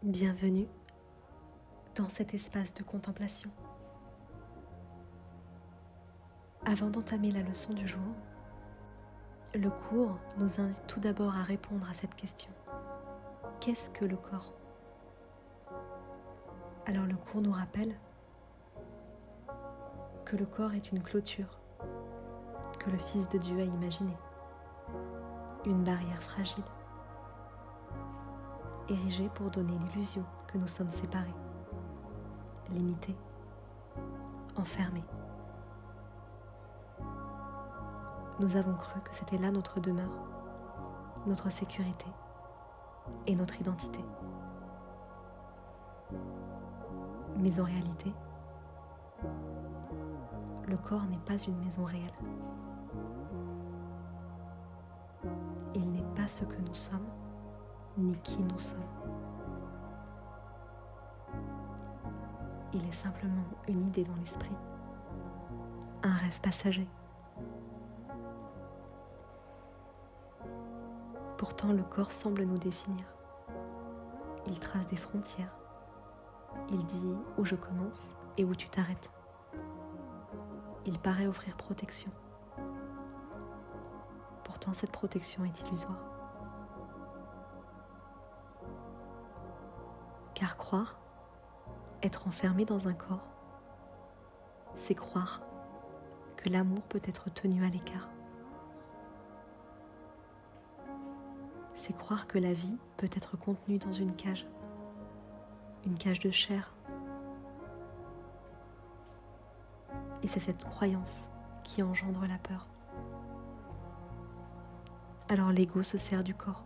Bienvenue dans cet espace de contemplation. Avant d'entamer la leçon du jour, le cours nous invite tout d'abord à répondre à cette question. Qu'est-ce que le corps ? Alors le cours nous rappelle que le corps est une clôture que le Fils de Dieu a imaginée, une barrière fragile, érigée pour donner l'illusion que nous sommes séparés, limités, enfermés. Nous avons cru que c'était là notre demeure, notre sécurité et notre identité. Mais en réalité, le corps n'est pas une maison réelle. Il n'est pas ce que nous sommes, ni qui nous sommes. Il est simplement une idée dans l'esprit, un rêve passager. Pourtant, le corps semble nous définir. Il trace des frontières. Il dit où je commence et où tu t'arrêtes. Il paraît offrir protection. Pourtant, cette protection est illusoire. Car croire, être enfermé dans un corps, c'est croire que l'amour peut être tenu à l'écart. C'est croire que la vie peut être contenue dans une cage de chair. Et c'est cette croyance qui engendre la peur. Alors l'ego se sert du corps,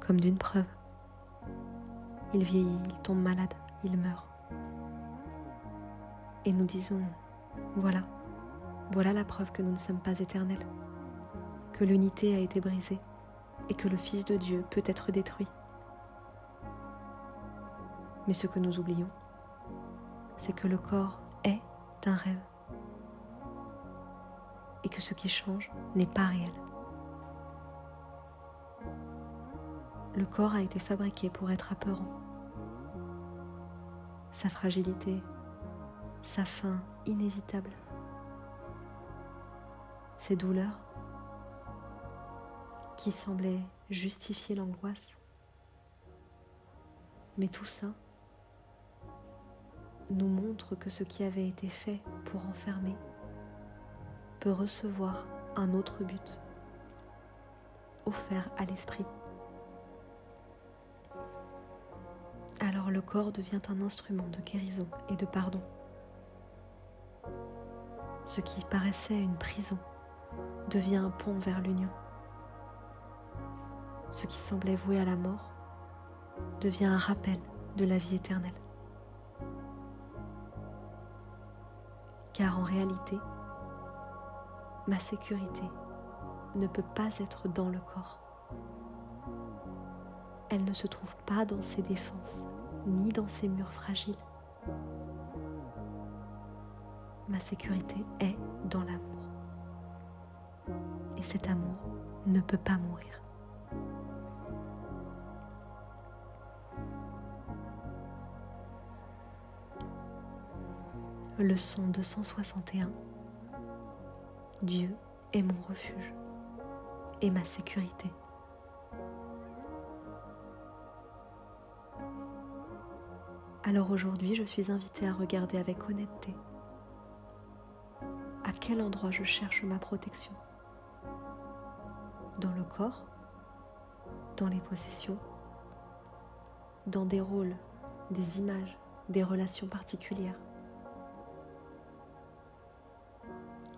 comme d'une preuve. Il vieillit, il tombe malade, il meurt. Et nous disons, voilà la preuve que nous ne sommes pas éternels, que l'unité a été brisée et que le Fils de Dieu peut être détruit. Mais ce que nous oublions, c'est que le corps est un rêve et que ce qui change n'est pas réel. Le corps a été fabriqué pour être apeurant. Sa fragilité, sa fin inévitable, ses douleurs qui semblaient justifier l'angoisse. Mais tout ça nous montre que ce qui avait été fait pour enfermer peut recevoir un autre but, offert à l'esprit. Alors le corps devient un instrument de guérison et de pardon. Ce qui paraissait une prison devient un pont vers l'union. Ce qui semblait voué à la mort devient un rappel de la vie éternelle. Car en réalité, ma sécurité ne peut pas être dans le corps. Elle ne se trouve pas dans ses défenses, ni dans ses murs fragiles. Ma sécurité est dans l'amour. Et cet amour ne peut pas mourir. Leçon 261. Dieu est mon refuge et ma sécurité. Alors aujourd'hui, je suis invitée à regarder avec honnêteté à quel endroit je cherche ma protection. Dans le corps, dans les possessions, dans des rôles, des images, des relations particulières.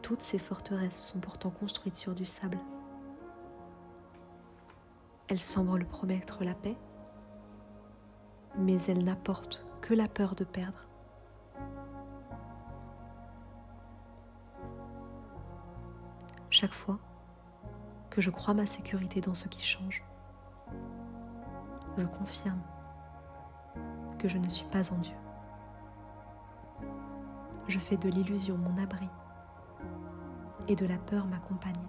Toutes ces forteresses sont pourtant construites sur du sable. Elles semblent promettre la paix, mais elles n'apportent que la peur de perdre. Chaque fois que je crois ma sécurité dans ce qui change, je confirme que je ne suis pas en Dieu. Je fais de l'illusion mon abri et de la peur ma compagne.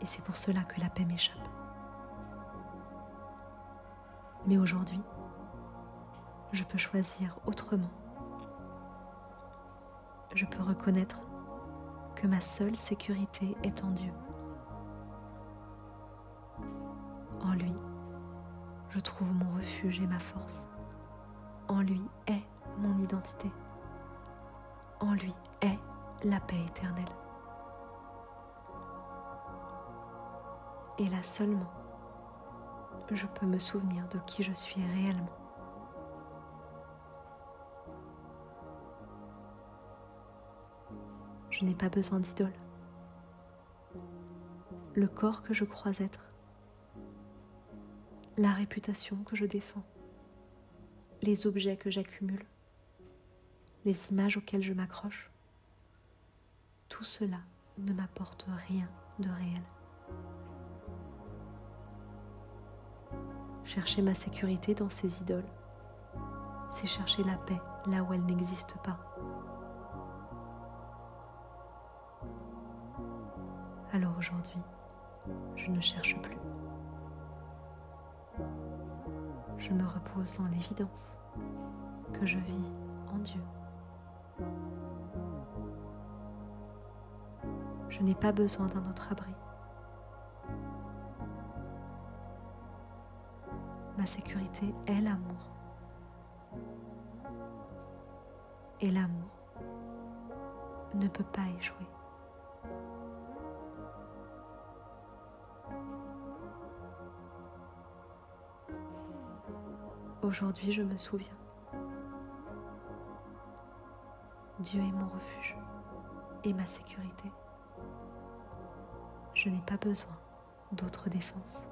Et c'est pour cela que la paix m'échappe. Mais aujourd'hui, je peux choisir autrement. Je peux reconnaître que ma seule sécurité est en Dieu. En lui, je trouve mon refuge et ma force. En lui est mon identité. En lui est la paix éternelle. Et là seulement, je peux me souvenir de qui je suis réellement. Je n'ai pas besoin d'idole. Le corps que je crois être, la réputation que je défends, les objets que j'accumule, les images auxquelles je m'accroche, tout cela ne m'apporte rien de réel. Chercher ma sécurité dans ces idoles, c'est chercher la paix là où elle n'existe pas. Alors aujourd'hui, je ne cherche plus. Je me repose dans l'évidence que je vis en Dieu. Je n'ai pas besoin d'un autre abri. Ma sécurité est l'amour. Et l'amour ne peut pas échouer. Aujourd'hui, je me souviens. Dieu est mon refuge et ma sécurité. Je n'ai pas besoin d'autre défense.